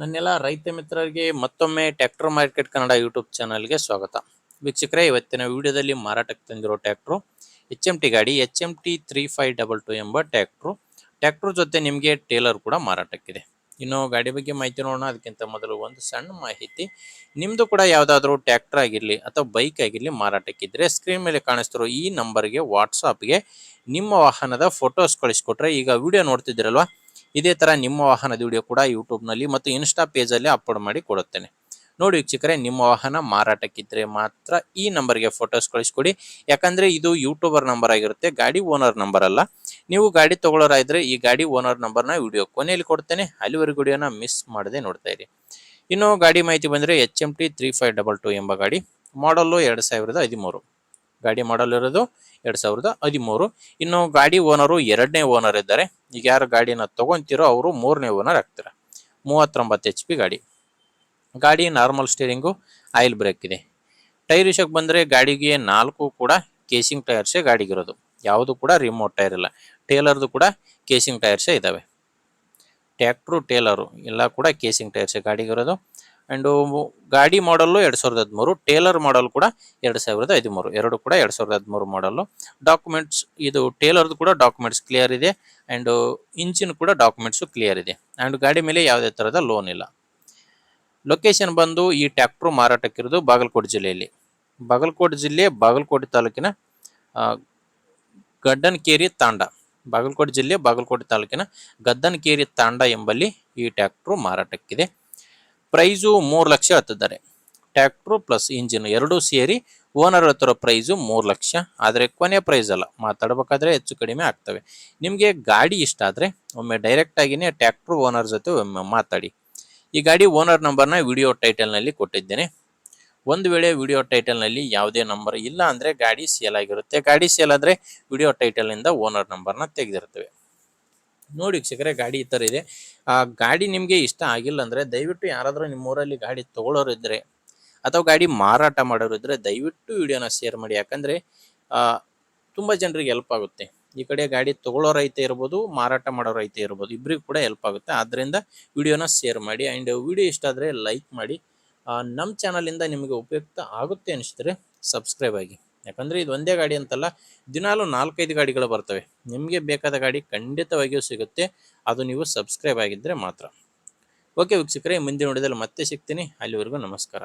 ನನ್ನೆಲ್ಲ ರೈತ ಮಿತ್ರರಿಗೆ ಮತ್ತೊಮ್ಮೆ ಟ್ರ್ಯಾಕ್ಟರ್ ಮಾರ್ಕೆಟ್ ಕನ್ನಡ ಯೂಟ್ಯೂಬ್ ಚಾನಲ್ಗೆ ಸ್ವಾಗತ. ವೀಕ್ಷಕರೇ, ಇವತ್ತಿನ ವಿಡಿಯೋದಲ್ಲಿ ಮಾರಾಟಕ್ಕೆ ತಂದಿರೋ ಟ್ರ್ಯಾಕ್ಟ್ರು HMT ಗಾಡಿ HMT 3522 ಎಂಬ ಟ್ರ್ಯಾಕ್ಟ್ರು ಜೊತೆ ನಿಮಗೆ ಟೇಲರ್ ಕೂಡ ಮಾರಾಟಕ್ಕಿದೆ. ಇನ್ನು ಗಾಡಿ ಬಗ್ಗೆ ಮಾಹಿತಿ ನೋಡೋಣ. ಅದಕ್ಕಿಂತ ಮೊದಲು ಒಂದು ಸಣ್ಣ ಮಾಹಿತಿ. ನಿಮ್ಮದು ಕೂಡ ಯಾವುದಾದ್ರೂ ಟ್ರ್ಯಾಕ್ಟರ್ ಆಗಿರಲಿ ಅಥವಾ ಬೈಕ್ ಆಗಿರಲಿ ಮಾರಾಟಕ್ಕಿದ್ರೆ ಸ್ಕ್ರೀನ್ ಮೇಲೆ ಕಾಣಿಸ್ತಿರೋ ಈ ನಂಬರ್ಗೆ ವಾಟ್ಸಾಪ್ಗೆ ನಿಮ್ಮ ವಾಹನದ ಫೋಟೋಸ್ ಕಳಿಸ್ಕೊಟ್ರೆ, ಈಗ ವಿಡಿಯೋ ನೋಡ್ತಿದ್ದೀರಲ್ವಾ, ಇದೇ ತರ ನಿಮ್ಮ ವಾಹನದ ವಿಡಿಯೋ ಕೂಡ ಯೂಟ್ಯೂಬ್ನಲ್ಲಿ ಮತ್ತು ಇನ್ಸ್ಟಾ ಪೇಜಲ್ಲಿ ಅಪ್ಲೋಡ್ ಮಾಡಿ ಕೊಡುತ್ತೇನೆ. ನೋಡಿ ವೀಕ್ಷಕರೇ, ನಿಮ್ಮ ವಾಹನ ಮಾರಾಟಕ್ಕಿದ್ರೆ ಮಾತ್ರ ಈ ನಂಬರ್ಗೆ ಫೋಟೋಸ್ ಕಳಿಸ್ಕೊಡಿ. ಯಾಕಂದ್ರೆ ಇದು ಯೂಟ್ಯೂಬರ್ ನಂಬರ್ ಆಗಿರುತ್ತೆ, ಗಾಡಿ ಓನರ್ ನಂಬರ್ ಅಲ್ಲ. ನೀವು ಗಾಡಿ ತಗೊಳ್ಳೋರಾದ್ರೆ ಈ ಗಾಡಿ ಓನರ್ ನಂಬರ್ನ ವಿಡಿಯೋ ಕೊನೆಯಲ್ಲಿ ಕೊಡ್ತೇನೆ, ಅಲ್ಲಿವರೆಗೂ ವಿಡಿಯೋನ ಮಿಸ್ ಮಾಡದೆ ನೋಡ್ತಾ ಇರಿ. ಇನ್ನು ಗಾಡಿ ಮಾಹಿತಿ ಬಂದರೆ HMT 3522 ಎಂಬ ಗಾಡಿ, ಮಾಡಲ್ಲು 2013. ಗಾಡಿ ಮಾಡಲ್ ಇರೋದು 2013. ಇನ್ನು ಗಾಡಿ ಓನರು 2ನೇ ಓನರ್ ಇದ್ದಾರೆ. ಈಗ ಯಾರು ಗಾಡಿನ ತಗೊಂತಿರೋ ಅವರು 3ನೇ ಓನರ್ ಆಗ್ತಾರೆ. 39 HP ಗಾಡಿ ನಾರ್ಮಲ್ ಸ್ಟೇರಿಂಗು, ಆಯಿಲ್ ಬ್ರೇಕ್ ಇದೆ. ಟೈರ್ ವಿಷಯಕ್ಕೆ ಬಂದರೆ ಗಾಡಿಗೆ 4 ಕೂಡ ಕೇಸಿಂಗ್ ಟೈರ್ಸೇ ಗಾಡಿಗಿರೋದು, ಯಾವುದು ಕೂಡ ರಿಮೋಟ್ ಟೈರ್ ಇಲ್ಲ. ಟೇಲರ್ದು ಕೂಡ ಕೇಸಿಂಗ್ ಟೈರ್ಸೇ ಇದ್ದಾವೆ. ಟ್ರ್ಯಾಕ್ಟ್ರು ಟೇಲರು ಎಲ್ಲ ಕೂಡ ಕೇಸಿಂಗ್ ಟೈರ್ಸೇ ಗಾಡಿಗಿರೋದು. ಆ್ಯಂಡು ಗಾಡಿ ಮಾಡಲ್ಲು 2013, ಟೇಲರ್ ಮಾಡಲ್ ಕೂಡ 2013, ಎರಡು ಕೂಡ 2013 ಮಾಡಲ್ಲು. ಡಾಕ್ಯುಮೆಂಟ್ಸ್, ಇದು ಟೇಲರ್ದು ಕೂಡ ಡಾಕ್ಯುಮೆಂಟ್ಸ್ ಕ್ಲಿಯರ್ ಇದೆ, ಆ್ಯಂಡ್ ಇಂಜಿನ್ ಕೂಡ ಡಾಕ್ಯುಮೆಂಟ್ಸು ಕ್ಲಿಯರ್ ಇದೆ. ಆ್ಯಂಡ್ ಗಾಡಿ ಮೇಲೆ ಯಾವುದೇ ಥರದ ಲೋನ್ ಇಲ್ಲ. ಲೊಕೇಶನ್ ಬಂದು ಈ ಟ್ರ್ಯಾಕ್ಟ್ರು ಮಾರಾಟಕ್ಕಿರೋದು ಬಾಗಲಕೋಟೆ ಜಿಲ್ಲೆಯಲ್ಲಿ. ಬಾಗಲಕೋಟೆ ಜಿಲ್ಲೆ, ಬಾಗಲಕೋಟೆ ತಾಲೂಕಿನ ಗಡ್ಡನಕೇರಿ ತಾಂಡ. ಬಾಗಲಕೋಟೆ ಜಿಲ್ಲೆ, ಬಾಗಲಕೋಟೆ ತಾಲೂಕಿನ ಗದ್ದನಕೇರಿ ತಾಂಡ ಎಂಬಲ್ಲಿ ಈ ಟ್ರ್ಯಾಕ್ಟ್ರು ಮಾರಾಟಕ್ಕಿದೆ. ಪ್ರೈಸು 3 ಲಕ್ಷ ಹೇಳ್ತಿದ್ದಾರೆ. ಟ್ರ್ಯಾಕ್ಟ್ರು ಪ್ಲಸ್ ಇಂಜಿನ್ ಎರಡೂ ಸೇರಿ ಓನರ್ ಹತ್ತಿರ ಪ್ರೈಸು 3 ಲಕ್ಷ. ಆದರೆ ಕೊನೆ ಪ್ರೈಸ್ ಅಲ್ಲ, ಮಾತಾಡಬೇಕಾದ್ರೆ ಹೆಚ್ಚು ಕಡಿಮೆ ಆಗ್ತವೆ. ನಿಮಗೆ ಗಾಡಿ ಇಷ್ಟ ಆದರೆ ಒಮ್ಮೆ ಡೈರೆಕ್ಟ್ ಆಗಿನೇ ಟ್ರ್ಯಾಕ್ಟ್ರು ಓನರ್ ಜೊತೆ ಒಮ್ಮೆ ಮಾತಾಡಿ. ಈ ಗಾಡಿ ಓನರ್ ನಂಬರ್ನ ವಿಡಿಯೋ ಟೈಟಲ್ನಲ್ಲಿ ಕೊಟ್ಟಿದ್ದೇನೆ. ಒಂದು ವೇಳೆ ವಿಡಿಯೋ ಟೈಟಲ್ನಲ್ಲಿ ಯಾವುದೇ ನಂಬರ್ ಇಲ್ಲ ಅಂದರೆ ಗಾಡಿ ಸೇಲ್ ಆಗಿರುತ್ತೆ. ಗಾಡಿ ಸೇಲ್ ಆದರೆ ವಿಡಿಯೋ ಟೈಟಲ್ನಿಂದ ಓನರ್ ನಂಬರ್ನ ತೆಗೆದಿರ್ತೇವೆ. ನೋಡಿ ವೀಕ್ಷಕರೇ, ಗಾಡಿ ಈ ಥರ ಇದೆ. ಆ ಗಾಡಿ ನಿಮಗೆ ಇಷ್ಟ ಆಗಿಲ್ಲ ಅಂದರೆ ದಯವಿಟ್ಟು ಯಾರಾದರೂ ನಿಮ್ಮೂರಲ್ಲಿ ಗಾಡಿ ತೊಗೊಳ್ಳೋರು ಇದ್ದರೆ ಅಥವಾ ಗಾಡಿ ಮಾರಾಟ ಮಾಡೋರು ಇದ್ದರೆ ದಯವಿಟ್ಟು ವಿಡಿಯೋನ ಶೇರ್ ಮಾಡಿ. ಯಾಕಂದರೆ ತುಂಬ ಜನರಿಗೆ ಹೆಲ್ಪ್ ಆಗುತ್ತೆ. ಈ ಕಡೆ ಗಾಡಿ ತೊಗೊಳ್ಳೋ ರೈತ ಇರ್ಬೋದು, ಮಾರಾಟ ಮಾಡೋ ರೈತ ಇರ್ಬೋದು, ಇಬ್ಬರಿಗೂ ಕೂಡ ಹೆಲ್ಪ್ ಆಗುತ್ತೆ. ಆದ್ದರಿಂದ ವಿಡಿಯೋನ ಶೇರ್ ಮಾಡಿ. ಆ್ಯಂಡ್ ವಿಡಿಯೋ ಇಷ್ಟ ಆದರೆ ಲೈಕ್ ಮಾಡಿ. ನಮ್ಮ ಚಾನಲಿಂದ ನಿಮಗೆ ಉಪಯುಕ್ತ ಆಗುತ್ತೆ ಅನಿಸಿದ್ರೆ ಸಬ್ಸ್ಕ್ರೈಬ್ ಆಗಿ. ಯಾಕಂದರೆ ಇದು ಒಂದೇ ಗಾಡಿ ಅಂತಲ್ಲ, ದಿನಾಲೂ 4-5 ಗಾಡಿಗಳು ಬರ್ತವೆ. ನಿಮಗೆ ಬೇಕಾದ ಗಾಡಿ ಖಂಡಿತವಾಗಿಯೂ ಸಿಗುತ್ತೆ, ಅದು ನೀವು ಸಬ್ಸ್ಕ್ರೈಬ್ ಆಗಿದ್ದರೆ ಮಾತ್ರ. ಓಕೆ ವೀಕ್ಷಕರೇ, ಮುಂದಿನ ವಿಡಿಯೋದಲ್ಲಿ ಮತ್ತೆ ಸಿಗ್ತೀನಿ. ಅಲ್ಲಿವರೆಗೂ ನಮಸ್ಕಾರ.